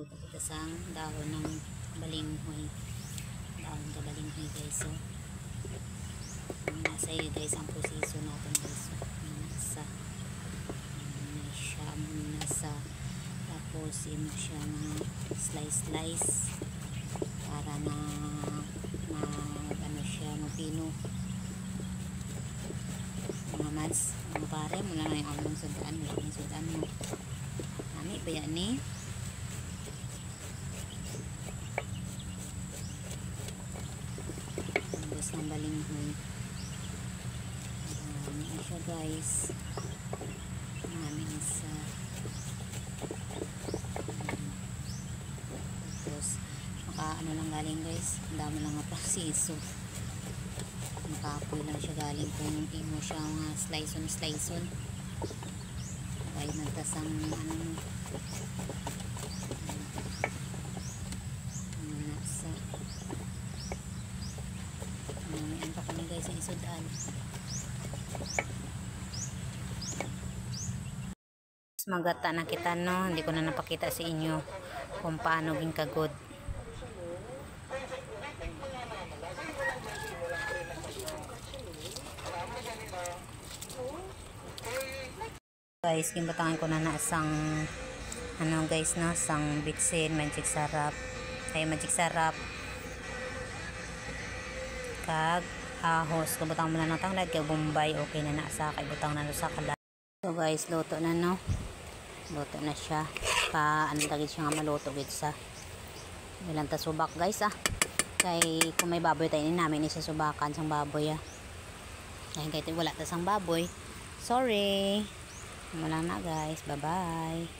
magluto kita sa dahon ng balinghoy. Dahon ka balinghoy guys. So, nasa iyo guys ang proseso natin guys. So, nasa tapos mo siya na slice para na ano siya mapino mga mads mga pare mula na yung among sudan mo nami ba yan ni tambos ng balinghoy ano siya guys namin sa tapos ano lang galing guys ang dami lang nga proseso makapoy lang siya galing kung imo siya mga slice on kahit nagtasang nasa ang pa kami guys sa isudan magata na kita no hindi ko na napakita sa inyo kung paano ging kagod guys gimbatangan ko na isang ano guys no sang bitsin magic sarap kag ahos kabutang mo na ng tanglad kag bombay okay na sa kay butang na sa kala so guys luto na no luto na siya pa ano lagi siya nga maluto gid sa ilang ta subak guys kay kung may baboy tayo namin isa subakan sang baboy kay wala ta sang baboy sorry wala na guys bye bye